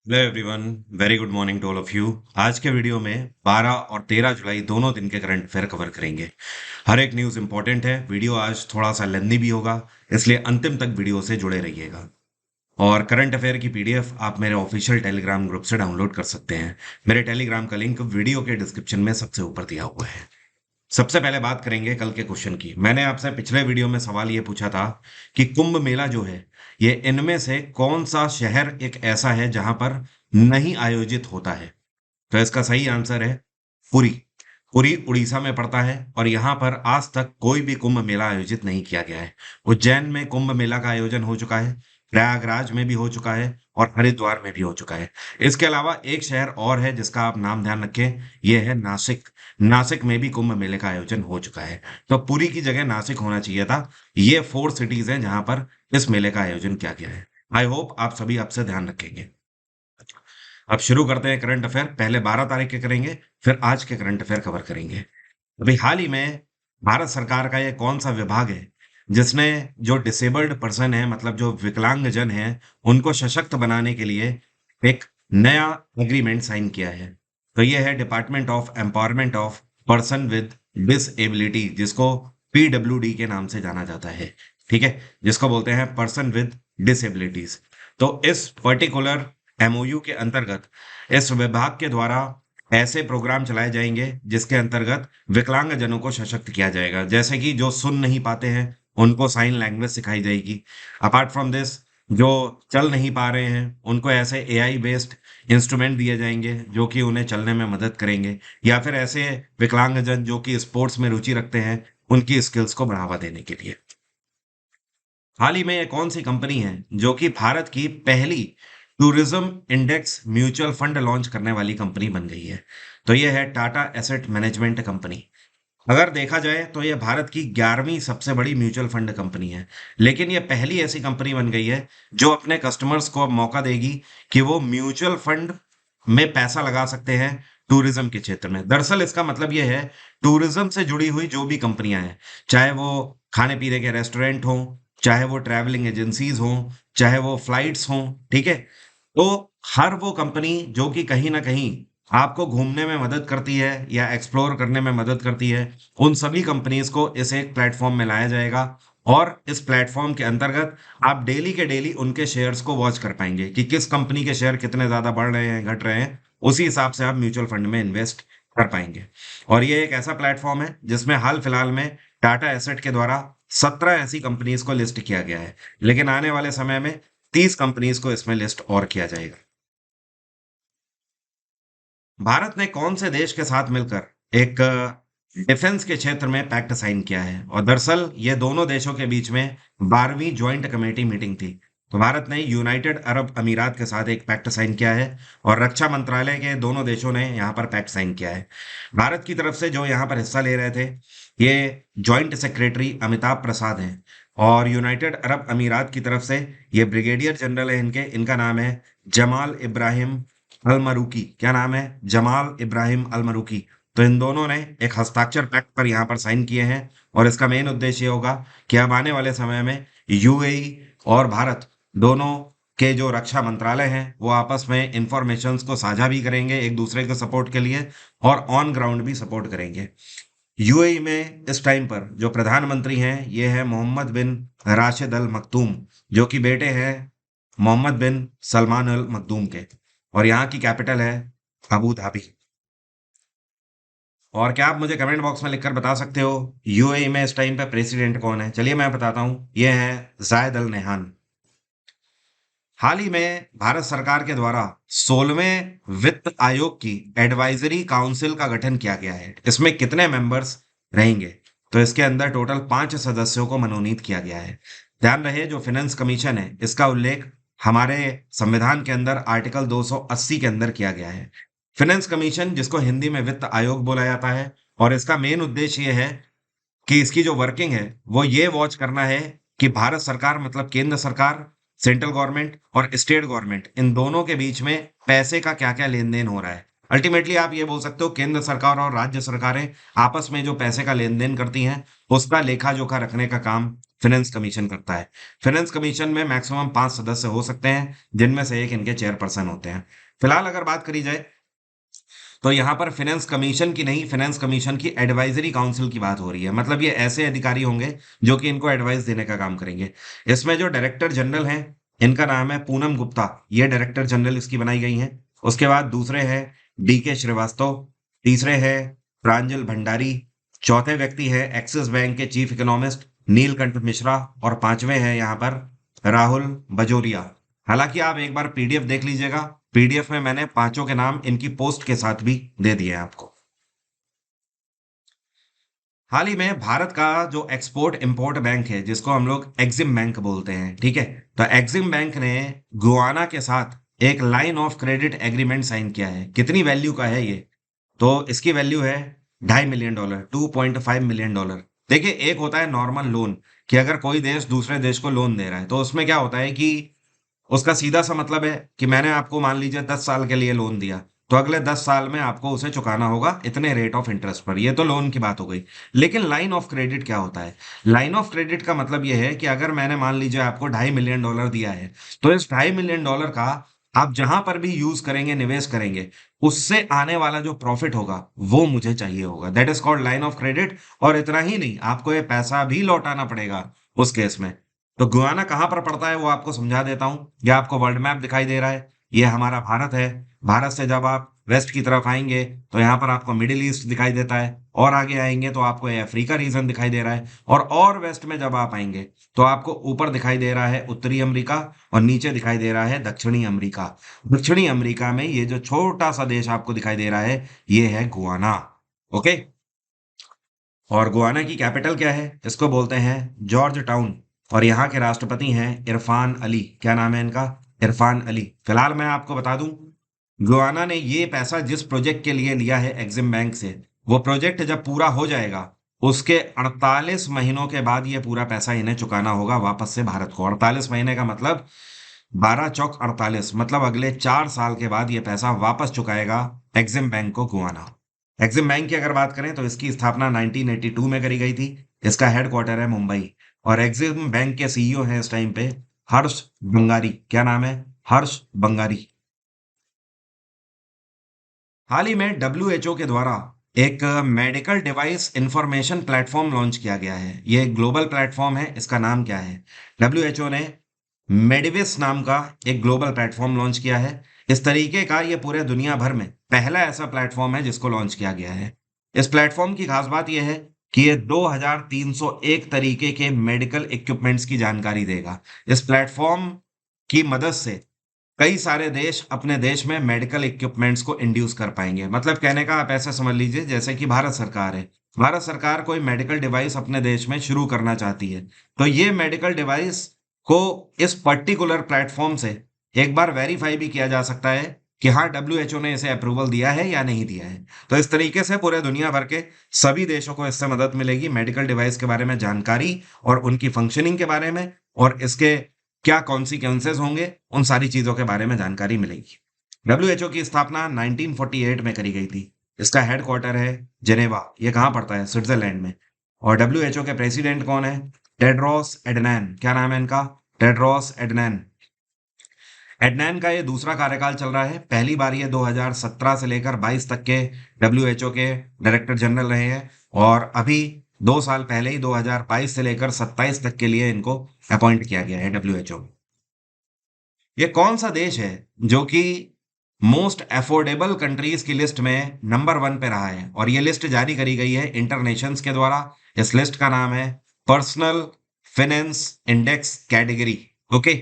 Hello everyone, very good morning to all of you. आज के video में 12 और 13 जुलाई दोनों दिन के करंट अफेयर कवर करेंगे। हर एक न्यूज़ इंपॉर्टेंट है। वीडियो आज थोड़ा सा लेंदी भी होगा, इसलिए अंतिम तक वीडियो से जुड़े रहिएगा। और करंट अफेयर की पीडीएफ आप मेरे ऑफिशियल टेलीग्राम ग्रुप से डाउनलोड कर सकते हैं। मेरे टेलीग्राम का लिंक वीडियो के डिस्क्रिप्शन में सबसे ऊपर दिया हुआ है। सबसे पहले बात करेंगे कल के क्वेश्चन की। मैंने आपसे पिछले वीडियो में सवाल ये पूछा था कि कुंभ मेला जो है, ये इनमें से कौन सा शहर एक ऐसा है जहां पर नहीं आयोजित होता है। तो इसका सही आंसर है पुरी। पुरी उड़ीसा में पड़ता है और यहाँ पर आज तक कोई भी कुंभ मेला आयोजित नहीं किया गया है। उज्जैन में कुंभ मेला का आयोजन हो चुका है, प्रयागराज में भी हो चुका है और हरिद्वार में भी हो चुका है। इसके अलावा एक शहर और है जिसका आप नाम ध्यान रखें, यह है नासिक। नासिक में भी कुंभ मेले का आयोजन हो चुका है। तो पुरी की जगह नासिक होना चाहिए था। ये 4 सिटीज हैं जहां पर इस मेले का आयोजन किया गया है। आई होप आप सभी आपसे ध्यान रखेंगे। अब शुरू करते हैं करंट अफेयर। पहले 12 तारीख के करेंगे, फिर आज के करंट अफेयर कवर करेंगे। अभी हाल ही में भारत सरकार का ये कौन सा विभाग है जिसने जो डिसेबल्ड पर्सन है, मतलब जो विकलांग जन है, उनको सशक्त बनाने के लिए एक नया एग्रीमेंट साइन किया है। तो ये है department of empowerment of person with disability, जिसको पीडब्ल्यूडी के नाम से जाना जाता है। ठीक है, जिसको बोलते हैं पर्सन विद डिसेबिलिटीज। तो इस पर्टिकुलर एमओयू के अंतर्गत इस विभाग के द्वारा ऐसे प्रोग्राम चलाए जाएंगे जिसके अंतर्गत विकलांग जनों को सशक्त किया जाएगा। जैसे कि जो सुन नहीं पाते हैं उनको साइन लैंग्वेज सिखाई जाएगी। अपार्ट फ्रॉम दिस, जो चल नहीं पा रहे हैं उनको ऐसे एआई बेस्ड इंस्ट्रूमेंट दिए जाएंगे जो कि उन्हें चलने में मदद करेंगे। या फिर ऐसे विकलांग जन जो कि स्पोर्ट्स में रुचि रखते हैं, उनकी स्किल्स को बढ़ावा देने के लिए। हाल ही में ये कौन सी कंपनी है जो कि भारत की पहली tourism index mutual fund launch करने वाली कंपनी बन गई है। तो ये है टाटा एसेट मैनेजमेंट कंपनी। अगर देखा जाए तो ये भारत की 11वीं सबसे बड़ी म्यूचुअल फंड कंपनी है, लेकिन ये पहली ऐसी कंपनी बन गई है जो अपने कस्टमर्स को अब मौका देगी कि वो म्यूचुअल फंड में पैसा लगा सकते हैं टूरिज्म के क्षेत्र में। दरअसल इसका मतलब ये है, टूरिज्म से जुड़ी हुई जो भी कंपनियां हैं, चाहे वो खाने पीने के रेस्टोरेंट हों, चाहे वो ट्रैवलिंग एजेंसीज हों, चाहे वो फ्लाइट्स हों, ठीक है, तो हर वो कंपनी जो कि कहीं ना कहीं आपको घूमने में मदद करती है या एक्सप्लोर करने में मदद करती है, उन सभी कंपनीज को इस एक प्लेटफॉर्म में लाया जाएगा। और इस प्लेटफॉर्म के अंतर्गत आप डेली के डेली उनके शेयर्स को वॉच कर पाएंगे कि किस कंपनी के शेयर कितने ज्यादा बढ़ रहे हैं, घट रहे हैं। उसी हिसाब से आप म्यूचुअल फंड में इन्वेस्ट कर पाएंगे। और ये एक ऐसा प्लेटफॉर्म है जिसमें हाल फिलहाल में टाटा एसेट के द्वारा 17 ऐसी कंपनीज को लिस्ट किया गया है, लेकिन आने वाले समय में 30 कंपनीज को इसमें लिस्ट और किया जाएगा। भारत ने कौन से देश के साथ मिलकर एक डिफेंस के क्षेत्र में पैक्ट साइन किया है? और दरअसल ये दोनों देशों के बीच में 12वीं ज्वाइंट कमेटी मीटिंग थी। तो भारत ने यूनाइटेड अरब अमीरात के साथ एक पैक्ट साइन किया है और रक्षा मंत्रालय के दोनों देशों ने यहाँ पर पैक्ट साइन किया है। भारत की तरफ से जो यहाँ पर हिस्सा ले रहे थे, ये जॉइंट सेक्रेटरी अमिताभ प्रसाद हैं। और यूनाइटेड अरब अमीरात की तरफ से ये ब्रिगेडियर जनरल है, इनका नाम है जमाल इब्राहिम अल मरूकी। क्या नाम है? जमाल इब्राहिम अल मरूकी। तो इन दोनों ने एक हस्ताक्षर पैक्ट पर यहाँ पर साइन किए हैं। और इसका मेन उद्देश्य ये होगा कि अब आने वाले समय में यूएई और भारत दोनों के जो रक्षा मंत्रालय हैं वो आपस में इंफॉर्मेशंस को साझा भी करेंगे एक दूसरे के सपोर्ट के लिए, और ऑन ग्राउंड भी सपोर्ट करेंगे। यूएई में इस टाइम पर जो प्रधानमंत्री हैं ये है मोहम्मद बिन राशिद अल मखदूम, जो कि बेटे हैं मोहम्मद बिन सलमान अल मखदूम के। और यहाँ की कैपिटल है अबू धाबी। और क्या आप मुझे कमेंट बॉक्स में लिखकर बता सकते हो यूएई में इस टाइम पे प्रेसिडेंट कौन है? चलिए मैं बताता हूँ, ये है जायद अल नहान। हाल ही में भारत सरकार के द्वारा 16वें वित्त आयोग की एडवाइजरी काउंसिल का गठन किया गया है। इसमें कितने मेंबर्स रहेंगे? तो इसके अंदर टोटल 5 सदस्यों को मनोनीत किया गया है। ध्यान रहे, जो फाइनेंस कमीशन है इसका उल्लेख हमारे संविधान के अंदर आर्टिकल 280 के अंदर किया गया है। फाइनेंस कमीशन, जिसको हिंदी में वित्त आयोग बोला जाता है, और इसका मेन उद्देश्य ये है कि इसकी जो वर्किंग है वो ये वॉच करना है कि भारत सरकार, मतलब केंद्र सरकार, सेंट्रल गवर्नमेंट और स्टेट गवर्नमेंट, इन दोनों के बीच में पैसे का क्या क्या लेन देन हो रहा है। अल्टीमेटली आप ये बोल सकते हो केंद्र सरकार और राज्य सरकारें आपस में जो पैसे का लेन देन करती हैं उसका लेखा जोखा रखने का काम फाइनेंस कमीशन करता है। फाइनेंस कमीशन में मैक्सिमम 5 सदस्य हो सकते हैं, जिनमें से एक इनके चेयरपर्सन होते हैं। फिलहाल अगर बात करी जाए तो यहाँ पर फाइनेंस कमीशन की नहीं, फाइनेंस कमीशन की एडवाइजरी काउंसिल की बात हो रही है। मतलब ये ऐसे अधिकारी होंगे जो कि इनको एडवाइस देने का काम करेंगे। इसमें जो डायरेक्टर जनरल हैं, इनका नाम है पूनम गुप्ता, ये डायरेक्टर जनरल इसकी बनाई गई हैं। उसके बाद दूसरे हैं डी के श्रीवास्तव, तीसरे हैं प्रांजल भंडारी, चौथे व्यक्ति है एक्सिस बैंक के चीफ इकोनॉमिस्ट नीलकंठ मिश्रा, और पांचवें हैं यहाँ पर राहुल बजोरिया। हालांकि आप एक बार पीडीएफ देख लीजिएगा, पीडीएफ में मैंने पांचों के नाम इनकी पोस्ट के साथ भी दे दिए हैं आपको। हाल ही में भारत का जो एक्सपोर्ट इंपोर्ट बैंक है, जिसको हम लोग एग्जिम बैंक बोलते हैं, ठीक है, तो एग्जिम बैंक ने गुआना के साथ एक line of credit agreement sign किया है। कितनी वैल्यू का है ये? तो इसकी वैल्यू है $2.5 मिलियन, $2.5 मिलियन। देखिए, एक होता है नॉर्मल लोन, कि अगर कोई देश दूसरे देश को लोन दे रहा है तो उसमें क्या होता है कि उसका सीधा सा मतलब है कि मैंने आपको मान लीजिए 10 साल के लिए लोन दिया, तो अगले 10 साल में आपको उसे चुकाना होगा इतने रेट ऑफ इंटरेस्ट पर। ये तो लोन की बात हो गई। लेकिन लाइन ऑफ क्रेडिट क्या होता है? लाइन ऑफ क्रेडिट का मतलब यह है कि अगर मैंने मान लीजिए आपको $2.5 मिलियन दिया है, तो इस $2.5 मिलियन का आप जहां पर भी यूज करेंगे, निवेश करेंगे, उससे आने वाला जो प्रॉफिट होगा वो मुझे चाहिए होगा। That is called line of credit. और इतना ही नहीं, आपको ये पैसा भी लौटाना पड़ेगा उस केस में। तो गुयाना कहाँ पर पड़ता है वो आपको समझा देता हूँ। ये आपको वर्ल्ड मैप दिखाई दे रहा है, ये हमारा भारत है। भारत से जब आप वेस्ट की तरफ आएंगे तो यहाँ पर आपको मिडिल ईस्ट दिखाई देता है, और आगे आएंगे तो आपको ये अफ्रीका रीजन दिखाई दे रहा है, और वेस्ट में जब आप आएंगे तो आपको ऊपर दिखाई दे रहा है उत्तरी अमेरिका, और नीचे दिखाई दे रहा है दक्षिणी अमेरिका। दक्षिणी अमेरिका में ये जो छोटा सा देश आपको दिखाई दे रहा है, ये है गुआना। ओके। और गुआना की कैपिटल क्या है? इसको बोलते हैं जॉर्ज टाउन। और यहाँ के राष्ट्रपति हैं इरफान अली। क्या नाम है इनका? इरफान अली। फिलहाल मैं आपको बता दूं, गुआना ने ये पैसा जिस प्रोजेक्ट के लिए लिया है एग्जिम बैंक से, वो प्रोजेक्ट जब पूरा हो जाएगा, उसके 48 महीनों के बाद ये पूरा पैसा इन्हें चुकाना होगा वापस से भारत को। 48 महीने का मतलब 12 चौक 48, मतलब अगले 4 साल के बाद ये पैसा वापस चुकाएगा एग्जिम बैंक को गुआना। एग्जिम बैंक की अगर बात करें तो इसकी स्थापना 1982 में करी गई थी। इसका हेडक्वार्टर है मुंबई। और एग्जिम बैंक के सीईओ हैं इस टाइम पे हर्ष बंगारी। क्या नाम है? हर्ष बंगारी। हाल ही में डब्ल्यूएचओ के द्वारा एक medical device information platform launch किया गया है। ये एक ग्लोबल प्लेटफॉर्म है। इसका नाम क्या है? डब्ल्यूएचओ ने मेडिविस नाम का एक ग्लोबल प्लेटफॉर्म लॉन्च किया है। इस तरीके का ये पूरे दुनिया भर में पहला ऐसा प्लेटफॉर्म है जिसको लॉन्च किया गया है। इस प्लेटफॉर्म की खास बात यह है कि ये 2301 तरीके के मेडिकल इक्विपमेंट्स की जानकारी देगा। इस प्लेटफॉर्म की मदद से कई सारे देश अपने देश में मेडिकल इक्विपमेंट्स को इंड्यूस कर पाएंगे। मतलब कहने का आप ऐसा समझ लीजिए जैसे कि भारत सरकार है, भारत सरकार कोई मेडिकल डिवाइस अपने देश में शुरू करना चाहती है, तो ये मेडिकल डिवाइस को इस पर्टिकुलर प्लेटफॉर्म से एक बार वेरीफाई भी किया जा सकता है कि हाँ, डब्ल्यूएचओ ने इसे अप्रूवल दिया है या नहीं दिया है। तो इस तरीके से पूरे दुनिया भर के सभी देशों को इससे मदद मिलेगी मेडिकल डिवाइस के बारे में जानकारी, और उनकी फंक्शनिंग के बारे में, और इसके क्या कॉन्सिक्वेंसेज होंगे, उन सारी चीजों के बारे में जानकारी मिलेगी। डब्ल्यूएचओ की स्थापना 1948 में करी गई थी। इसका हेडक्वार्टर है जेनेवा। ये कहाँ पड़ता है? स्विट्जरलैंड में। और डब्ल्यूएचओ के प्रेसिडेंट कौन है? टेड्रोस एडनैन। क्या नाम है इनका? टेड्रोस एडनैन। एडनैन का ये दूसरा कार्यकाल चल रहा है। पहली बार ये 2017 से लेकर 22 तक के डब्ल्यूएचओ के डायरेक्टर जनरल रहे हैं, और अभी 2 साल पहले ही 2022 से लेकर 27 तक के लिए इनको अपॉइंट किया गया है डब्ल्यूएचओ। ये कौन सा देश है जो कि मोस्ट अफोर्डेबल कंट्रीज की लिस्ट में नंबर 1 पे रहा है? और ये लिस्ट जारी करी गई है इंटरनेशंस के द्वारा। इस लिस्ट का नाम है personal finance index category. Okay.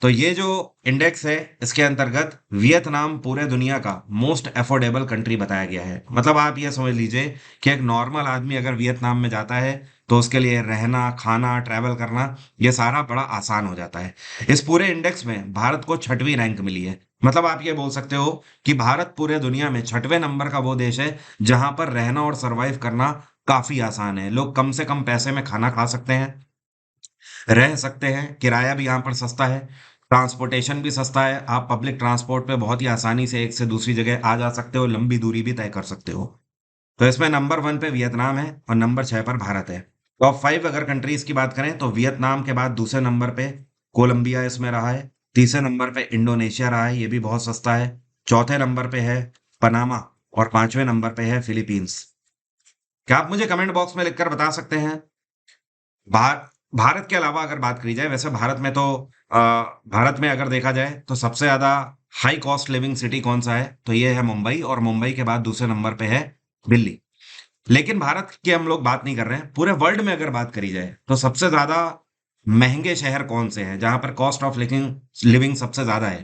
तो ये जो इंडेक्स है, इसके अंतर्गत वियतनाम पूरे दुनिया का मोस्ट अफोर्डेबल कंट्री बताया गया है। मतलब आप ये समझ लीजिए कि एक नॉर्मल आदमी अगर वियतनाम में जाता है तो उसके लिए रहना, खाना, ट्रैवल करना, ये सारा बड़ा आसान हो जाता है। इस पूरे इंडेक्स में भारत को 6वीं रैंक मिली है। मतलब आप ये बोल सकते हो कि भारत पूरे दुनिया में 6वें नंबर का वो देश है जहां पर रहना और सरवाइव करना काफी आसान है। लोग कम से कम पैसे में खाना खा सकते हैं, रह सकते हैं, किराया भी यहाँ पर सस्ता है, ट्रांसपोर्टेशन भी सस्ता है। आप पब्लिक ट्रांसपोर्ट पे बहुत ही आसानी से एक से दूसरी जगह आ जा सकते हो, लंबी दूरी भी तय कर सकते हो। तो इसमें नंबर 1 पे वियतनाम है और नंबर 6 पर भारत है। टॉप 5 अगर कंट्रीज की बात करें तो वियतनाम के बाद दूसरे नंबर पे कोलंबिया इसमें रहा है। तीसरे नंबर पे इंडोनेशिया रहा है, ये भी बहुत सस्ता है। चौथे नंबर पे है पनामा और पांचवें नंबर पे है फिलीपींस। क्या आप मुझे कमेंट बॉक्स में लिखकर बता सकते हैं भारत भारत के अलावा अगर बात करी जाए, वैसे भारत में तो भारत में अगर देखा जाए तो सबसे ज्यादा हाई कॉस्ट लिविंग सिटी कौन सा है, तो ये है मुंबई, और मुंबई के बाद दूसरे नंबर पे है दिल्ली। लेकिन भारत की हम लोग बात नहीं कर रहे हैं, पूरे वर्ल्ड में अगर बात करी जाए तो सबसे ज्यादा महंगे शहर कौन से हैं जहां पर कॉस्ट ऑफ लिविंग लिविंग सबसे ज्यादा है।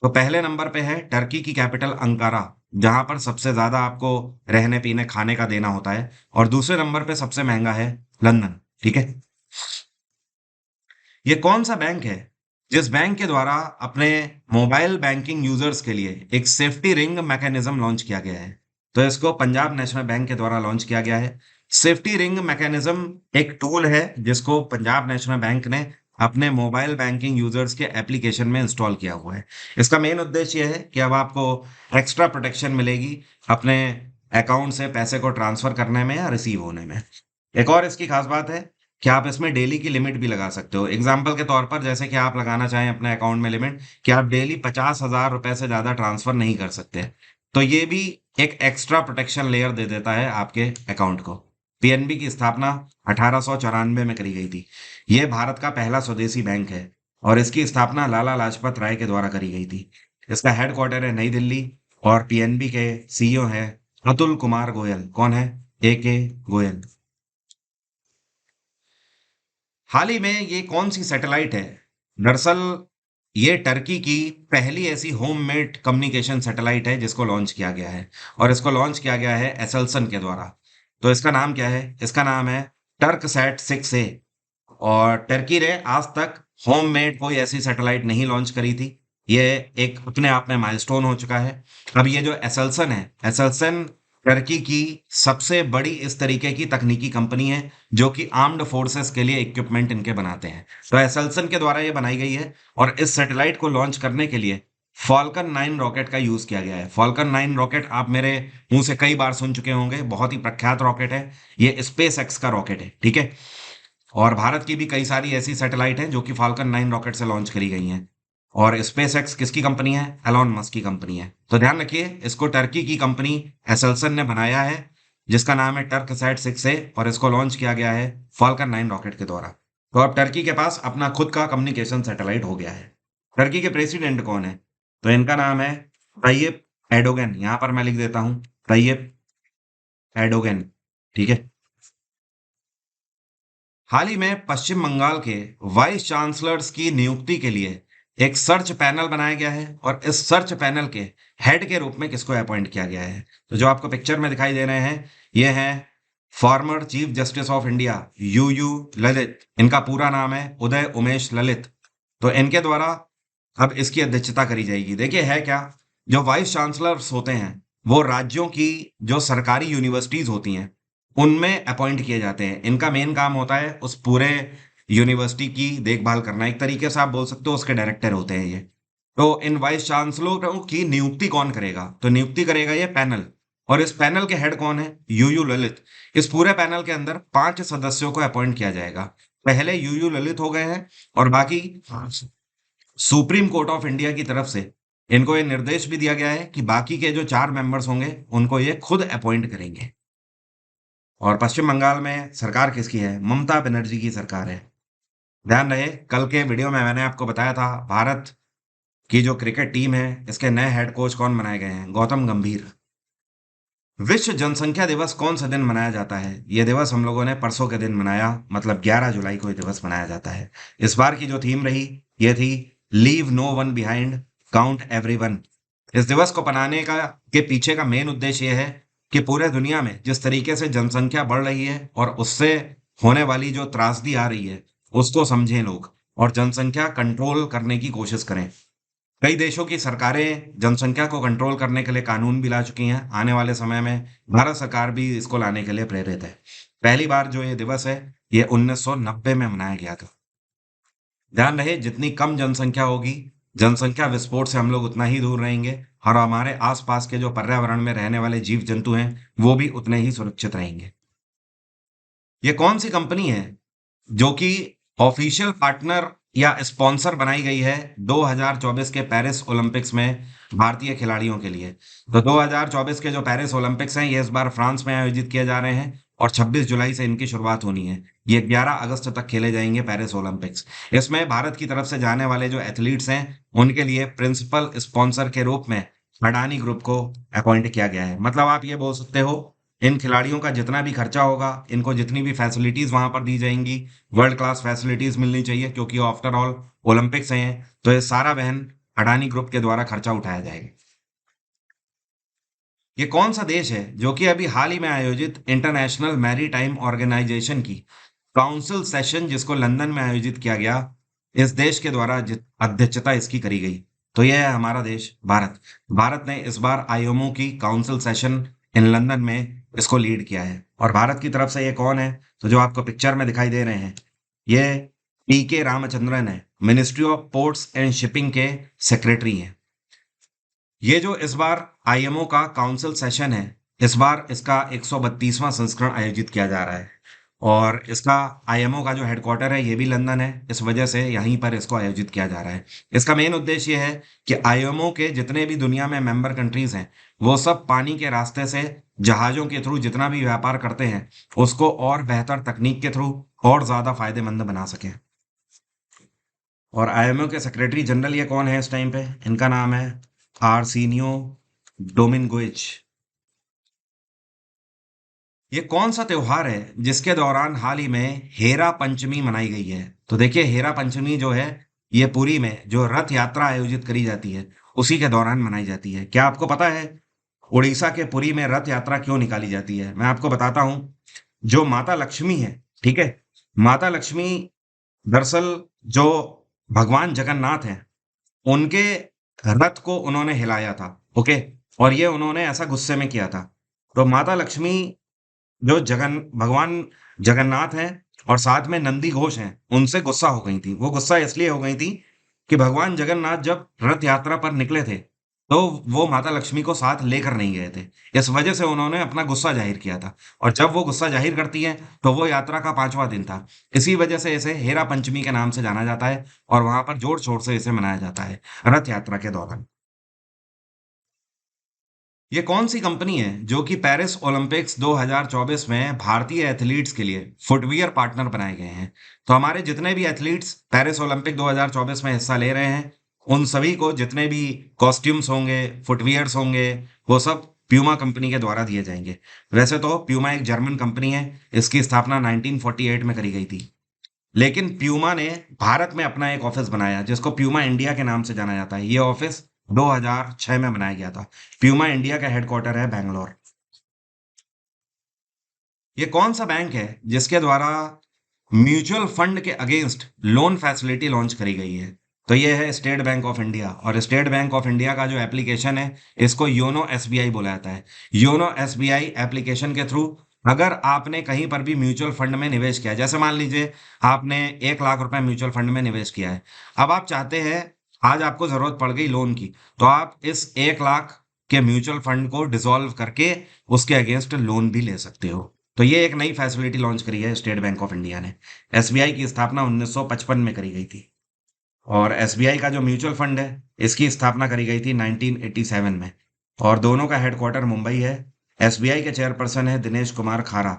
तो पहले नंबर पे है टर्की की कैपिटल अंकारा, जहां पर सबसे ज्यादा आपको रहने पीने खाने का देना होता है। और दूसरे नंबर पे सबसे महंगा है लंदन। ठीक है। ये कौन सा बैंक है जिस बैंक के द्वारा अपने मोबाइल बैंकिंग यूजर्स के लिए एक सेफ्टी रिंग मैकेनिज्म लॉन्च किया गया है? तो इसको पंजाब नेशनल बैंक के द्वारा लॉन्च किया गया है। सेफ्टी रिंग मैकेनिज्म एक टूल है जिसको पंजाब नेशनल बैंक ने अपने मोबाइल बैंकिंग यूजर्स के एप्लीकेशन में इंस्टॉल किया हुआ है। इसका मेन उद्देश्य यह है कि अब आपको एक्स्ट्रा प्रोटेक्शन मिलेगी अपने अकाउंट से पैसे को ट्रांसफर करने में या रिसीव होने में। एक और इसकी खास बात है कि आप इसमें डेली की लिमिट भी लगा सकते हो। एग्जाम्पल के तौर पर जैसे कि आप लगाना चाहें अपने अकाउंट में लिमिट कि आप डेली 50,000 रुपए से ज्यादा ट्रांसफर नहीं कर सकते, तो ये भी एक एक्स्ट्रा प्रोटेक्शन लेयर दे देता है आपके अकाउंट को। पीएनबी की स्थापना 1894 में करी गई थी। ये भारत का पहला स्वदेशी बैंक है और इसकी स्थापना लाला लाजपत राय के द्वारा करी गई थी। इसका हेडक्वार्टर है नई दिल्ली और पीएनबी के सीईओ है अतुल कुमार गोयल। कौन है? AK गोयल। हाल ही में ये कौन सी सैटेलाइट है? दरअसल ये टर्की की पहली ऐसी होममेड कम्युनिकेशन सैटेलाइट है जिसको लॉन्च किया गया है, और इसको लॉन्च किया गया है एसेल्सन के द्वारा। तो इसका नाम क्या है? इसका नाम है टर्क सैट 6A। और टर्की ने आज तक होममेड कोई ऐसी सैटेलाइट नहीं लॉन्च करी थी। ये एक अपने आप में माइलस्टोन हो चुका है। अब ये जो एसेल्सन है, एसेल्सन टर्की की सबसे बड़ी इस तरीके की तकनीकी कंपनी है जो कि आर्म्ड फोर्सेस के लिए इक्विपमेंट इनके बनाते हैं। तो एसेल्सन के द्वारा ये बनाई गई है और इस सैटेलाइट को लॉन्च करने के लिए फॉल्कन 9 रॉकेट का यूज किया गया है। फॉल्कन 9 रॉकेट आप मेरे मुंह से कई बार सुन चुके होंगे, बहुत ही प्रख्यात रॉकेट है। ये स्पेस एक्स का रॉकेट है। ठीक है। और भारत की भी कई सारी ऐसी सैटेलाइट हैं जो कि फाल्कन 9 रॉकेट से लॉन्च करी गई हैं। और स्पेस एक्स किसकी कंपनी है? एलॉन मस्क की कंपनी है। तो ध्यान रखिए, इसको टर्की की कंपनी एसेल्सन ने बनाया है जिसका नाम है टर्क सैट 6A, और इसको लॉन्च किया गया है फाल्कन 9 रॉकेट के द्वारा। तो अब टर्की के पास अपना खुद का कम्युनिकेशन सैटेलाइट हो गया है। टर्की के प्रेसिडेंट कौन है? तो इनका नाम है तैयब एडोगन। यहां पर मैं लिख देता हूं तैयब एडोगन। ठीक है। हाल ही में पश्चिम बंगाल के वाइस चांसलर्स की नियुक्ति के लिए एक सर्च पैनल बनाया गया है, और इस सर्च पैनल के हेड के रूप में किसको अपॉइंट किया गया है? तो जो आपको पिक्चर में दिखाई दे रहे हैं, ये हैं former chief justice of India UU Lalit. इनका पूरा नाम है उदय उमेश ललित। तो इनके द्वारा अब इसकी अध्यक्षता करी जाएगी। देखिए है क्या, जो वाइस चांसलर्स होते हैं वो राज्यों की जो सरकारी यूनिवर्सिटीज होती हैं उनमें अपॉइंट किए जाते हैं। इनका मेन काम होता है उस पूरे यूनिवर्सिटी की देखभाल करना। एक तरीके से आप बोल सकते हो उसके डायरेक्टर होते हैं ये। तो इन वाइस चांसलरों की नियुक्ति कौन करेगा? तो नियुक्ति करेगा ये पैनल। और इस पैनल के हेड कौन है? UU ललित। इस पूरे पैनल के अंदर 5 सदस्यों को अपॉइंट किया जाएगा। पहले UU ललित हो गए हैं, और बाकी सुप्रीम कोर्ट ऑफ इंडिया की तरफ से इनको ये निर्देश भी दिया गया है कि बाकी के जो 4 मेंबर्स होंगे उनको ये खुद अपॉइंट करेंगे। और पश्चिम बंगाल में सरकार किसकी है? ममता बनर्जी की सरकार है। ध्यान रहे, कल के वीडियो में मैंने आपको बताया था भारत की जो क्रिकेट टीम है इसके नए हेड कोच कौन बनाए गए हैं? गौतम गंभीर। विश्व जनसंख्या दिवस कौन सा दिन मनाया जाता है? ये दिवस हम लोगों ने परसों के दिन मनाया, मतलब 11 जुलाई को ये दिवस मनाया जाता है। इस बार की जो थीम रही ये थी leave no one behind, count everyone. इस दिवस को मनाने का के पीछे का मेन उद्देश्य यह है कि पूरे दुनिया में जिस तरीके से जनसंख्या बढ़ रही है और उससे होने वाली जो त्रासदी आ रही है उसको समझें लोग, और जनसंख्या कंट्रोल करने की कोशिश करें। कई देशों की सरकारें जनसंख्या को कंट्रोल करने के लिए कानून भी ला चुकी हैं। आने वाले समय में भारत सरकार भी इसको लाने के लिए प्रेरित है। पहली बार जो ये दिवस है ये 1990 में मनाया गया था। ध्यान रहे, जितनी कम जनसंख्या होगी, जनसंख्या विस्फोट से हम लोग उतना ही दूर रहेंगे, और हमारे आसपास के जो पर्यावरण में रहने वाले जीव जंतु हैं वो भी उतने ही सुरक्षित रहेंगे। ये कौन सी कंपनी है जो कि ऑफिशियल पार्टनर या स्पॉन्सर बनाई गई है 2024 के पेरिस ओलंपिक्स में भारतीय खिलाड़ियों के लिए? तो 2024 के जो पेरिस ओलंपिक्स हैं ये इस बार फ्रांस में आयोजित किए जा रहे हैं और 26 जुलाई से इनकी शुरुआत होनी है। ये 11 अगस्त तक खेले जाएंगे पेरिस ओलंपिक्स। इसमें भारत की तरफ से जाने वाले जो एथलीट्स हैं उनके लिए प्रिंसिपल स्पॉन्सर के रूप में अडानी ग्रुप को अपॉइंट किया गया है। मतलब आप ये बोल सकते हो इन खिलाड़ियों का जितना भी खर्चा होगा, इनको जितनी भी फैसिलिटीज वहां पर दी जाएंगी, वर्ल्ड क्लास फैसिलिटीज मिलनी चाहिए क्योंकि आफ्टर ऑल ओलंपिक्स हैं, तो ये सारा वहन अडानी ग्रुप के द्वारा खर्चा उठाया जाएगा। ये कौन सा देश है जो कि अभी हाल ही में आयोजित इंटरनेशनल मैरीटाइम ऑर्गेनाइजेशन की काउंसिल सेशन जिसको लंदन में आयोजित किया गया, इस देश के द्वारा अध्यक्षता इसकी करी गई? तो यह है हमारा देश भारत। भारत ने इस बार आईएमओ की काउंसिल सेशन इन लंदन में इसको लीड किया है। और भारत की तरफ से ये कौन है? तो जो आपको पिक्चर में दिखाई दे रहे हैं ये पीके रामचंद्रन है, ministry of ports and shipping के सेक्रेटरी हैं। ये जो इस बार आईएमओ का काउंसिल सेशन है, इस बार इसका 132वां संस्करण आयोजित किया जा रहा है और इसका आईएमओ का जो हेडक्वार्टर है ये भी लंदन है, इस वजह से यहीं पर इसको आयोजित किया जा रहा है। इसका मेन उद्देश्य ये है कि आईएमओ के जितने भी दुनिया में मेंबर कंट्रीज हैं वो सब पानी के रास्ते से जहाजों के थ्रू जितना भी व्यापार करते हैं उसको और बेहतर तकनीक के थ्रू और ज्यादा फायदेमंद बना सकें। और आईएमओ के सेक्रेटरी जनरल ये कौन है इस टाइम पे? इनका नाम है आर्सिनियो डोमिंगुइज। ये कौन सा त्योहार है जिसके दौरान हाल ही में हेरा पंचमी मनाई गई है? तो देखिए हेरा पंचमी जो है ये पुरी में जो रथ यात्रा आयोजित करी जाती है उसी के दौरान मनाई जाती है। क्या आपको पता है उड़ीसा के पुरी में रथ यात्रा क्यों निकाली जाती है? मैं आपको बताता हूं। जो माता लक्ष्मी है, ठीक है, माता लक्ष्मी दरअसल जो भगवान जगन्नाथ हैं उनके रथ को उन्होंने हिलाया था। ओके। और ये उन्होंने ऐसा गुस्से में किया था। तो माता लक्ष्मी जो भगवान जगन्नाथ हैं और साथ में नंदी घोष हैं उनसे गुस्सा हो गई थी। वो गुस्सा इसलिए हो गई थी कि भगवान जगन्नाथ जब रथ यात्रा पर निकले थे तो वो माता लक्ष्मी को साथ लेकर नहीं गए थे। इस वजह से उन्होंने अपना गुस्सा जाहिर किया था। और जब वो गुस्सा जाहिर करती हैं तो वो यात्रा का 5वां दिन था। इसी वजह से इसे हेरा पंचमी के नाम से जाना जाता है और वहां पर जोर शोर से इसे मनाया जाता है रथ यात्रा के दौरान। ये कौन सी कंपनी है जो कि पेरिस ओलंपिक्स 2024 में भारतीय एथलीट्स के लिए फुटवियर पार्टनर बनाए गए हैं? तो हमारे जितने भी एथलीट्स पेरिस ओलंपिक 2024 में हिस्सा ले रहे हैं उन सभी को जितने भी कॉस्ट्यूम्स होंगे, फुटवियर्स होंगे, वो सब प्यूमा कंपनी के द्वारा दिए जाएंगे। वैसे तो प्यूमा एक जर्मन कंपनी है, इसकी स्थापना 1948 में करी गई थी। लेकिन प्यूमा ने भारत में अपना एक ऑफिस बनाया जिसको प्यूमा इंडिया के नाम से जाना जाता है। ये ऑफिस 2006 में बनाया गया था। प्यूमा इंडिया का हेडक्वार्टर है बैंगलोर। ये कौन सा बैंक है जिसके द्वारा म्यूचुअल फंड के अगेंस्ट लोन फैसिलिटी लॉन्च करी गई है? तो ये है स्टेट बैंक ऑफ इंडिया। और स्टेट बैंक ऑफ इंडिया का जो एप्लीकेशन है इसको योनो एसबीआई बोला जाता है। योनो एसबीआई एप्लीकेशन के थ्रू अगर आपने कहीं पर भी म्यूचुअल फंड में निवेश किया, जैसे मान लीजिए आपने 1 लाख रुपए म्यूचुअल फंड में निवेश किया है, अब आप चाहते हैं आज आपको जरूरत पड़ गई लोन की, तो आप इस 1 लाख के म्यूचुअल फंड को डिसॉल्व करके उसके अगेंस्ट लोन भी ले सकते हो। तो ये एक नई फैसिलिटी लॉन्च करी है स्टेट बैंक ऑफ इंडिया ने। एसबीआई की स्थापना 1955 में करी गई थी। और एसबीआई का जो म्यूचुअल फंड है इसकी स्थापना करी गई थी 1987 में। और दोनों का हेडक्वार्टर मुंबई है। एसबीआई के चेयरपर्सन है दिनेश कुमार खारा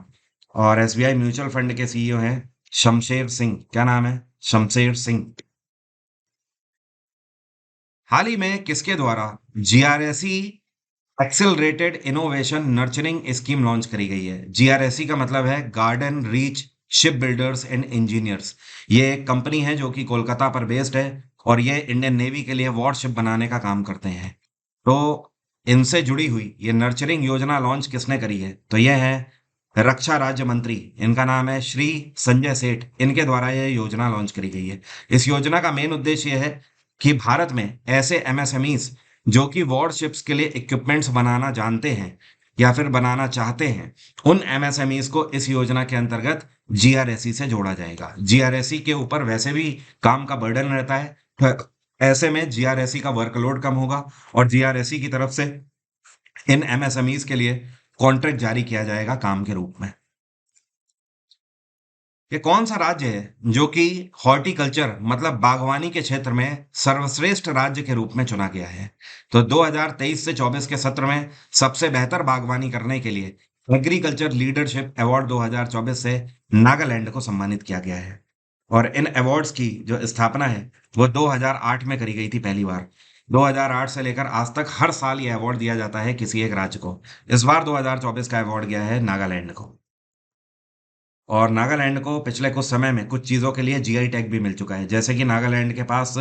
और एसबीआई म्यूचुअल फंड के सीईओ हैं शमशेर सिंह। क्या नाम है? शमशेर सिंह। हाल ही में किसके द्वारा GRAC accelerated innovation nurturing scheme launch करी गई है? जीआरएससी का मतलब है garden reach ship builders and engineers. ये एक कंपनी है जो कि कोलकाता पर बेस्ड है और ये इंडियन नेवी के लिए वॉरशिप बनाने का काम करते हैं। तो इनसे जुड़ी हुई ये नर्चरिंग योजना लॉन्च किसने करी है? तो ये है रक्षा राज्य मंत्री, इनका नाम है श्री संजय सेठ। इनके द्वारा ये योजना लॉन्च करी गई है। इस योजना का मेन उद्देश्य ये है कि भारत में ऐसे एमएसएमईज जो कि वॉरशिप्स के लिए इक्विपमेंट्स बनाना जानते हैं या फिर बनाना चाहते हैं, उन एमएसएमईज को इस योजना के अंतर्गत जीआरएसई से जोड़ा जाएगा। जीआरएसई के ऊपर वैसे भी काम का बर्डन रहता है, तो ऐसे में जीआरएसई का वर्कलोड कम होगा और जीआरएसई की तरफ से इन एमएसएमईज के लिए कॉन्ट्रैक्ट जारी किया जाएगा काम के रूप में। ये कौन सा राज्य है जो कि हॉर्टिकल्चर मतलब बागवानी के क्षेत्र में सर्वश्रेष्ठ राज्य के रूप में चुना गया है? तो 2023 से 24 के सत्र में सबसे बेहतर बागवानी करने के लिए एग्रीकल्चर लीडरशिप अवार्ड 2024 से नागालैंड को सम्मानित किया गया है। और इन अवार्ड्स की जो स्थापना है वो 2008 में करी गई थी पहली बार। 2008 से लेकर आज तक हर साल ये अवार्ड दिया जाता है किसी एक राज्य को। इस बार 2024 का अवार्ड गया है नागालैंड को। और नागालैंड को पिछले कुछ समय में कुछ चीज़ों के लिए जीआई टैग भी मिल चुका है, जैसे कि नागालैंड के पास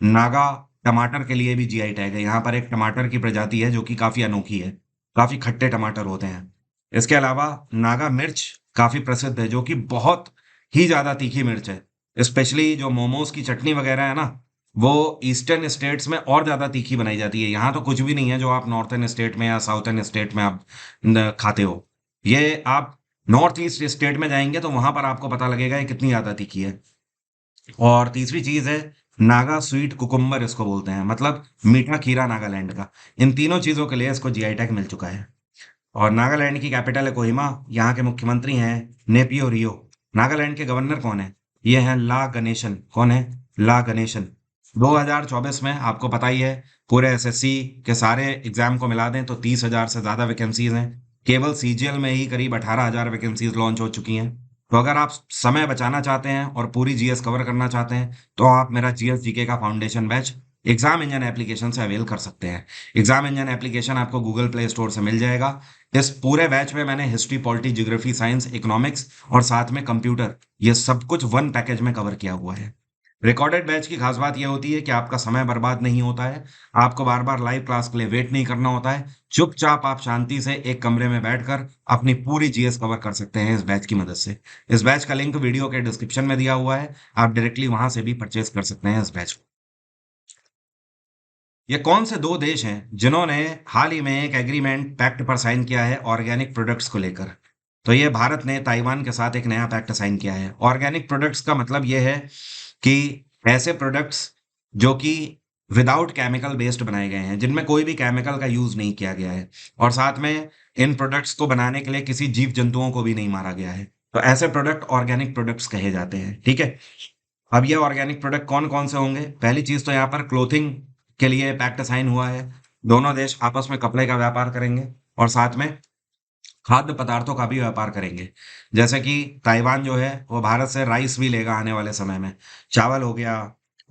नागा टमाटर के लिए भी जीआई टैग है। यहाँ पर एक टमाटर की प्रजाति है जो कि काफ़ी अनोखी है, काफ़ी खट्टे टमाटर होते हैं। इसके अलावा नागा मिर्च काफ़ी प्रसिद्ध है, जो कि बहुत ही ज़्यादा तीखी मिर्च है। स्पेशली जो मोमोज की चटनी वगैरह है ना, वो ईस्टर्न स्टेट्स में और ज़्यादा तीखी बनाई जाती है। यहाँ तो कुछ भी नहीं है जो आप नॉर्थर्न स्टेट में या साउथर्न स्टेट में आप खाते हो। ये आप नॉर्थ ईस्ट स्टेट में जाएंगे तो वहां पर आपको पता लगेगा ये कितनी ज्यादा तीखी है। और तीसरी चीज है नागा स्वीट कुकुम्बर, इसको बोलते हैं, मतलब मीठा खीरा नागालैंड का। इन तीनों चीजों के लिए इसको जीआई टैग मिल चुका है। और नागालैंड की कैपिटल है कोहिमा। यहाँ के मुख्यमंत्री हैं नेपियो रियो। नागालैंड के गवर्नर कौन है? ये हैं ला गणेशन। कौन है? ला गणेशन। 2024 में आपको पता ही है, पूरे एसएससी के सारे एग्जाम को मिला दें तो 30,000 से ज्यादा वैकेंसीज हैं। केवल सीजीएल में ही करीब 18,000 वैकेंसीज लॉन्च हो चुकी हैं। तो अगर आप समय बचाना चाहते हैं और पूरी जीएस कवर करना चाहते हैं तो आप मेरा जीएस जीके का foundation batch exam engine application से अवेल कर सकते हैं। एग्जाम इंजन एप्लीकेशन आपको गूगल प्ले स्टोर से मिल जाएगा। इस पूरे बैच में मैंने history, polity, geography, science, economics और साथ में कंप्यूटर, ये सब कुछ वन पैकेज में कवर किया हुआ है। रिकॉर्डेड बैच की खास बात यह होती है कि आपका समय बर्बाद नहीं होता है। आपको बार बार लाइव क्लास के लिए वेट नहीं करना होता है। चुपचाप आप शांति से एक कमरे में बैठकर अपनी पूरी जीएस कवर कर सकते हैं इस बैच की मदद से। इस बैच का लिंक वीडियो के डिस्क्रिप्शन में दिया हुआ है, आप डायरेक्टली वहां से भी परचेज कर सकते हैं इस बैच को। ये कौन से दो देश हैं जिन्होंने हाल ही में एक एग्रीमेंट पैक्ट पर साइन किया है ऑर्गेनिक प्रोडक्ट्स को लेकर? तो ये भारत ने ताइवान के साथ एक नया पैक्ट साइन किया है। ऑर्गेनिक प्रोडक्ट्स का मतलब ये है कि ऐसे प्रोडक्ट्स जो कि विदाउट केमिकल बेस्ड बनाए गए हैं, जिनमें कोई भी केमिकल का यूज नहीं किया गया है, और साथ में इन प्रोडक्ट्स को बनाने के लिए किसी जीव जंतुओं को भी नहीं मारा गया है। तो ऐसे प्रोडक्ट ऑर्गेनिक प्रोडक्ट्स कहे जाते हैं। ठीक है। अब ये ऑर्गेनिक प्रोडक्ट कौन कौन से होंगे? पहली चीज तो यहाँ पर क्लोथिंग के लिए पैक्ट साइन हुआ है। दोनों देश आपस में कपड़े का व्यापार करेंगे और साथ में खाद्य पदार्थों का भी व्यापार करेंगे। जैसे कि ताइवान जो है वो भारत से राइस भी लेगा आने वाले समय में, चावल हो गया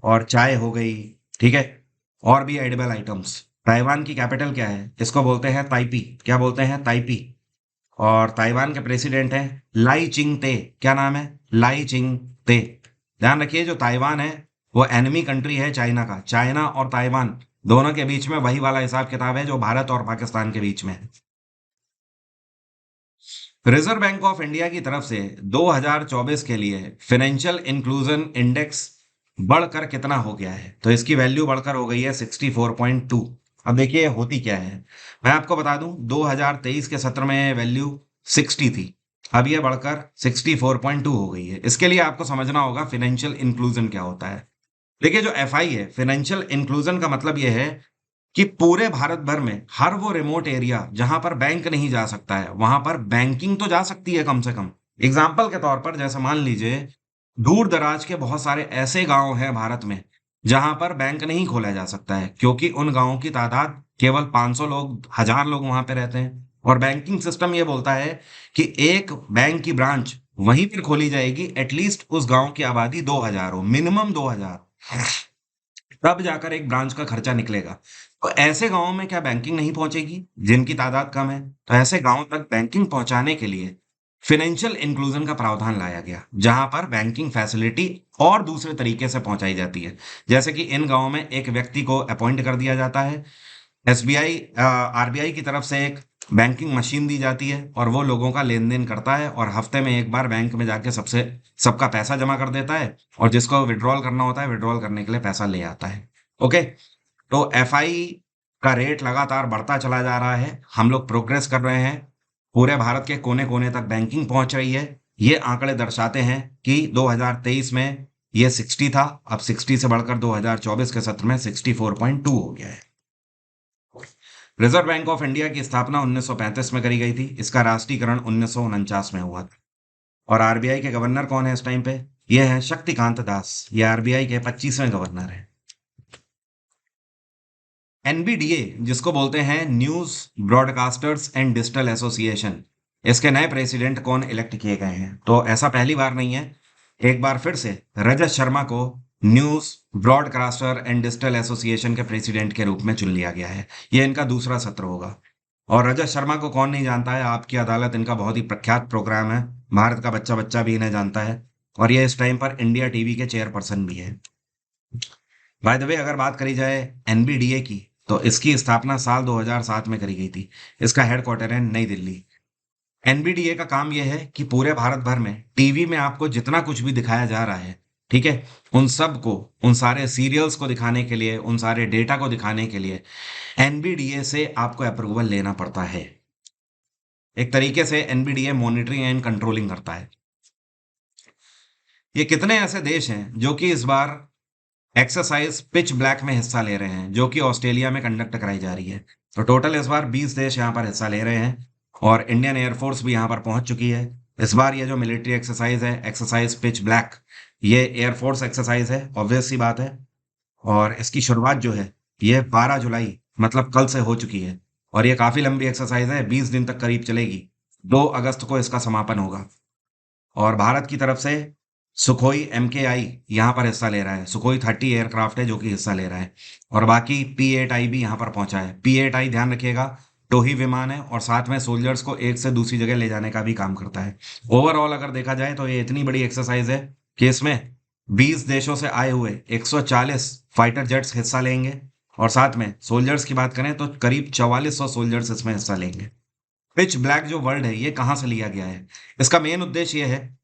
और चाय हो गई। ठीक है। और भी एडिबल आइटम्स। ताइवान की कैपिटल क्या है? इसको बोलते हैं ताइपी। क्या बोलते हैं? ताइपी। और ताइवान के प्रेसिडेंट हैं लाई चिंग ते। क्या नाम है? लाई चिंग ते। ध्यान रखिए, जो ताइवान है वो एनिमी कंट्री है चाइना का। चाइना और ताइवान दोनों के बीच में वही वाला हिसाब किताब है जो भारत और पाकिस्तान के बीच में है। रिजर्व बैंक ऑफ इंडिया की तरफ से 2024 के लिए फाइनेंशियल इंक्लूजन इंडेक्स बढ़कर कितना हो गया है? तो इसकी वैल्यू बढ़कर हो गई है 64.2। अब देखिए होती क्या है, मैं आपको बता दूं 2023 के सत्र में वैल्यू 60 थी। अब यह बढ़कर 64.2 हो गई है। इसके लिए आपको समझना होगा फाइनेंशियल इंक्लूजन क्या होता है। देखिए, जो एफआई है, फाइनेंशियल इंक्लूजन का मतलब यह है कि पूरे भारत भर में हर वो रिमोट एरिया जहां पर बैंक नहीं जा सकता है वहां पर बैंकिंग तो जा सकती है कम से कम। एग्जाम्पल के तौर पर जैसे मान लीजिए दूर दराज के बहुत सारे ऐसे गांव हैं भारत में जहां पर बैंक नहीं खोला जा सकता है, क्योंकि उन गांवों की तादाद केवल 500 लोग, 1000 लोग वहां पे रहते हैं। और बैंकिंग सिस्टम ये बोलता है कि एक बैंक की ब्रांच वहीं पर खोली जाएगी एटलीस्ट उस गांव की आबादी 2000 हो, मिनिमम 2000, तब जाकर एक ब्रांच का खर्चा निकलेगा। तो ऐसे गांवों में क्या बैंकिंग नहीं पहुंचेगी जिनकी तादाद कम है? तो ऐसे गांवों तक बैंकिंग पहुंचाने के लिए फाइनेंशियल इंक्लूजन का प्रावधान लाया गया, जहां पर बैंकिंग फैसिलिटी और दूसरे तरीके से पहुंचाई जाती है। जैसे कि इन गांवों में एक व्यक्ति को अपॉइंट कर दिया जाता है, एसबीआई आरबीआई की तरफ से एक बैंकिंग मशीन दी जाती है और वो लोगों का लेन देन करता है और हफ्ते में एक बार बैंक में जाके सबसे सबका पैसा जमा कर देता है, और जिसको विड्रॉल करना होता है विड्रॉल करने के लिए पैसा ले आता है। ओके। तो एफआई का रेट लगातार बढ़ता चला जा रहा है, हम लोग प्रोग्रेस कर रहे हैं, पूरे भारत के कोने कोने तक बैंकिंग पहुंच रही है। ये आंकड़े दर्शाते हैं कि 2023 में ये 60 था, अब 60 से बढ़कर 2024 के सत्र में 64.2 हो गया है। रिजर्व बैंक ऑफ इंडिया की स्थापना 1935 में करी गई थी। इसका राष्ट्रीयकरण 1949 में हुआ था। और आरबीआई के गवर्नर कौन है इस टाइम पे? ये है शक्तिकांत दास, ये आरबीआई के 25वें गवर्नर है। एनबीडीए, जिसको बोलते हैं news broadcasters and digital association, इसके नए प्रेसिडेंट कौन इलेक्ट किए गए हैं? तो ऐसा पहली बार नहीं है, एक बार फिर से रजत शर्मा को news broadcaster and digital association के प्रेसिडेंट के रूप में चुन लिया गया है। ये इनका दूसरा सत्र होगा। और रजत शर्मा को कौन नहीं जानता है? आपकी अदालत इनका बहुत ही प्रख्यात प्रोग्राम है, भारत का बच्चा बच्चा भी इन्हें जानता है। और ये इस टाइम पर इंडिया टीवी के चेयरपर्सन भी है। बाय द वे, अगर बात करी जाए एनबीडीए की, तो इसकी स्थापना साल 2007 में करी गई थी। इसका हेडक्वार्टर है नई दिल्ली। एनबीडीए का काम यह है कि पूरे भारत भर में टीवी में आपको जितना कुछ भी दिखाया जा रहा है, ठीक है, उन सब को, उन सारे सीरियल्स को दिखाने के लिए, उन सारे डेटा को दिखाने के लिए एनबीडीए से आपको अप्रूवल लेना पड़ता है। एक तरीके से एनबीडीए मॉनिटरिंग एंड कंट्रोलिंग करता है। ये कितने ऐसे देश हैं जो कि इस बार एक्सरसाइज पिच ब्लैक में हिस्सा ले रहे हैं, जो कि ऑस्ट्रेलिया में कंडक्ट कराई जा रही है? तो टोटल इस बार 20 देश यहाँ पर हिस्सा ले रहे हैं और इंडियन एयरफोर्स भी यहाँ पर पहुंच चुकी है। इस बार ये जो मिलिट्री एक्सरसाइज है, एक्सरसाइज पिच ब्लैक, ये एयरफोर्स एक्सरसाइज है, ऑब्वियस सी बात है। और इसकी शुरुआत जो है, ये 12 जुलाई, मतलब कल से हो चुकी है। और ये काफी लंबी एक्सरसाइज है, 20 दिन तक करीब चलेगी। 2 अगस्त को इसका समापन होगा। और भारत की तरफ से सुखोई MKI यहाँ पर हिस्सा ले रहा है। सुखोई 30 एयरक्राफ्ट है जो कि हिस्सा ले रहा है। और बाकी P-8I भी यहाँ पर पहुंचा है। P-8I, ध्यान रखिएगा, टोही विमान है और साथ में सोल्जर्स को एक से दूसरी जगह ले जाने का भी काम करता है। ओवरऑल अगर देखा जाए तो ये इतनी बड़ी एक्सरसाइज है कि इसमें 20 देशों से आए हुए 140 फाइटर जेट्स हिस्सा लेंगे। और साथ में सोल्जर्स की बात करें तो करीब 4400 सोल्जर्स इसमें हिस्सा लेंगे। पिच ब्लैक जो वर्ड है, ये कहाँ से लिया गया है? इसका मेन उद्देश्य ये है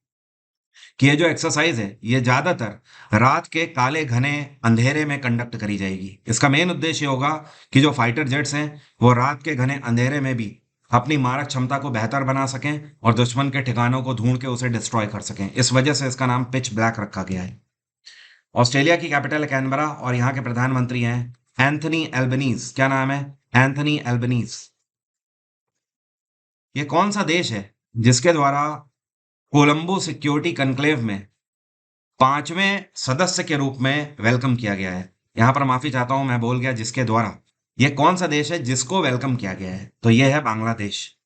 कि ये जो एक्सरसाइज है, ये ज्यादातर रात के काले घने अंधेरे में कंडक्ट करी जाएगी। इसका मेन उद्देश्य होगा कि जो फाइटर जेट्स हैं, वो रात के घने अंधेरे में भी अपनी मारक क्षमता को बेहतर बना सकें और दुश्मन के ठिकानों को ढूंढ के उसे डिस्ट्रॉय कर सकें। इस वजह से इसका नाम पिच ब्लैक रखा गया है। ऑस्ट्रेलिया की कैपिटल है कैनबरा और यहाँ के प्रधानमंत्री हैं एंथनी एल्बनीज। क्या नाम है? Anthony Albanese. ये कौन सा देश है जिसके द्वारा कोलंबो सिक्योरिटी कनक्लेव में 5वें सदस्य के रूप में वेलकम किया गया है? यहां पर माफी चाहता हूं, मैं बोल गया जिसके द्वारा। ये कौन सा देश है जिसको वेलकम किया गया है? तो ये है बांग्लादेश।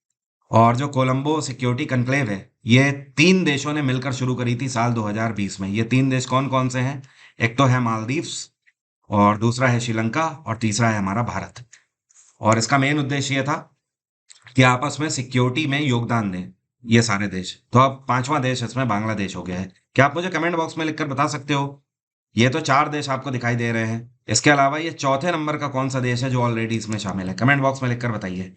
और जो कोलंबो सिक्योरिटी कनक्लेव है, ये 3 देशों ने मिलकर शुरू करी थी साल 2020 में। ये 3 देश कौन कौन से हैं? एक तो है मालदीव्स, और दूसरा है श्रीलंका, और तीसरा है हमारा भारत। और इसका मेन उद्देश्य ये था कि आपस में सिक्योरिटी में योगदान दें ये सारे देश। तो अब 5वां देश इसमें बांग्लादेश हो गया है। क्या आप मुझे कमेंट बॉक्स में लिखकर बता सकते हो? ये तो 4 देश आपको दिखाई दे रहे हैं, इसके अलावा ये चौथे नंबर का कौन सा देश है जो ऑलरेडी इसमें शामिल है? कमेंट बॉक्स में लिखकर बताइए।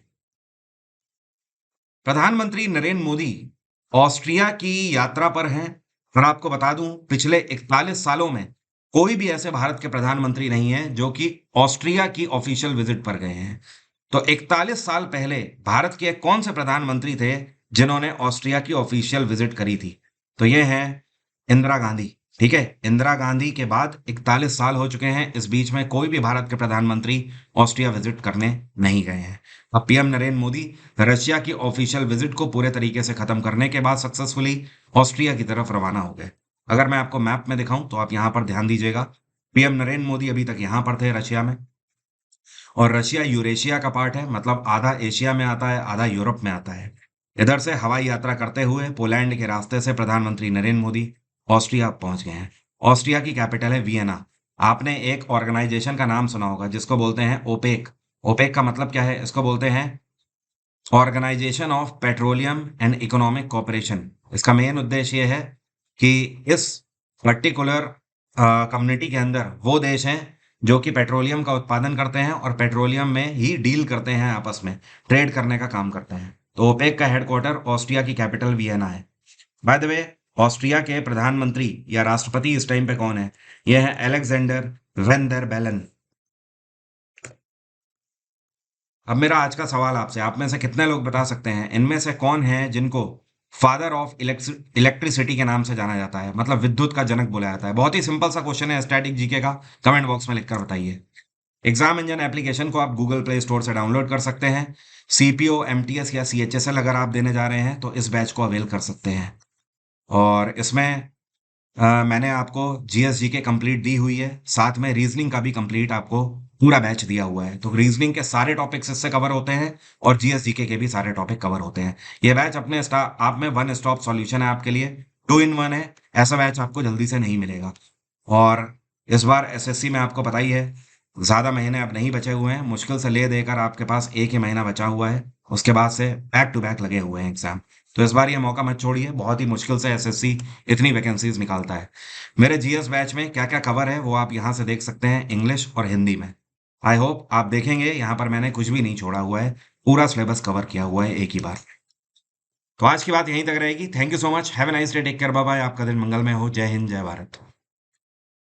प्रधानमंत्री नरेंद्र मोदी ऑस्ट्रिया की यात्रा पर हैं। और आपको बता दूं, पिछले 41 सालों में कोई भी ऐसे भारत के प्रधानमंत्री नहीं है जो कि ऑस्ट्रिया की ऑफिशियल विजिट पर गए हैं। तो 41 साल पहले भारत के कौन से प्रधानमंत्री थे जिन्होंने ऑस्ट्रिया की ऑफिशियल विजिट करी थी? तो ये है इंदिरा गांधी। ठीक है, इंदिरा गांधी के बाद 41 साल हो चुके हैं, इस बीच में कोई भी भारत के प्रधानमंत्री ऑस्ट्रिया विजिट करने नहीं गए हैं। अब पीएम नरेंद्र मोदी रशिया की ऑफिशियल विजिट को पूरे तरीके से खत्म करने के बाद सक्सेसफुली ऑस्ट्रिया की तरफ रवाना हो गए। अगर मैं आपको मैप में दिखाऊं तो आप यहां पर ध्यान दीजिएगा। पीएम नरेंद्र मोदी अभी तक यहां पर थे, रशिया में। और रशिया यूरेशिया का पार्ट है, मतलब आधा एशिया में आता है, आधा यूरोप में आता है। इधर से हवाई यात्रा करते हुए पोलैंड के रास्ते से प्रधानमंत्री नरेंद्र मोदी ऑस्ट्रिया पहुंच गए हैं। ऑस्ट्रिया की कैपिटल है वियना। आपने एक ऑर्गेनाइजेशन का नाम सुना होगा जिसको बोलते हैं ओपेक। ओपेक का मतलब क्या है? इसको बोलते हैं organisation of petroleum and economic cooperation. इसका मेन उद्देश्य ये है कि इस पर्टिकुलर कम्युनिटी के अंदर वो देश हैं जो कि पेट्रोलियम का उत्पादन करते हैं और पेट्रोलियम में ही डील करते हैं, आपस में ट्रेड करने का काम करते हैं। तो ओपेक का हेडक्वार्टर ऑस्ट्रिया की कैपिटल वियना है। बाय द वे, ऑस्ट्रिया के प्रधानमंत्री या राष्ट्रपति इस टाइम पे कौन है? यह है अलेक्जेंडर वैन डर बेलन। अब मेरा आज का सवाल आपसे, आप में से कितने लोग बता सकते हैं इनमें से कौन है जिनको फादर ऑफ इलेक्ट्रिसिटी के नाम से जाना जाता है, मतलब विद्युत का जनक बोला जाता है? बहुत ही सिंपल सा क्वेश्चन है, स्टैटिक जीके का। कमेंट बॉक्स में लिखकर बताइए। एग्जाम इंजन एप्लीकेशन को आप गूगल प्ले स्टोर से डाउनलोड कर सकते हैं। सीपीओ, एमटीएस या सीएचएसएल अगर आप देने जा रहे हैं तो इस बैच को अवेल कर सकते हैं। और इसमें मैंने आपको जीएस के कंप्लीट दी हुई है, साथ में रीजनिंग का भी कंप्लीट आपको पूरा बैच दिया हुआ है। तो रीजनिंग के सारे टॉपिक्स इससे कवर होते हैं और जीएस के भी सारे टॉपिक कवर होते हैं। ये बैच अपने आप में वन स्टॉप सॉल्यूशन है आपके लिए, टू इन वन है। ऐसा बैच आपको जल्दी से नहीं मिलेगा। और इस बार एसएससी में आपको पता ही है, ज़्यादा महीने अब नहीं बचे हुए हैं, मुश्किल से ले देकर आपके पास एक ही महीना बचा हुआ है। उसके बाद से बैक टू बैक लगे हुए हैं एग्जाम। तो इस बार ये मौका मत छोड़िए, बहुत ही मुश्किल से एसएससी इतनी वैकेंसीज निकालता है। मेरे जीएस बैच में क्या क्या कवर है वो आप यहाँ से देख सकते हैं, इंग्लिश और हिंदी में। आई होप आप देखेंगे, यहाँ पर मैंने कुछ भी नहीं छोड़ा हुआ है, पूरा सिलेबस कवर किया हुआ है एक ही बार। तो आज की बात यहीं तक रहेगी। Thank you so much, have a nice day, take care, bye bye. आपका दिन मंगलमय हो। जय हिंद, जय भारत।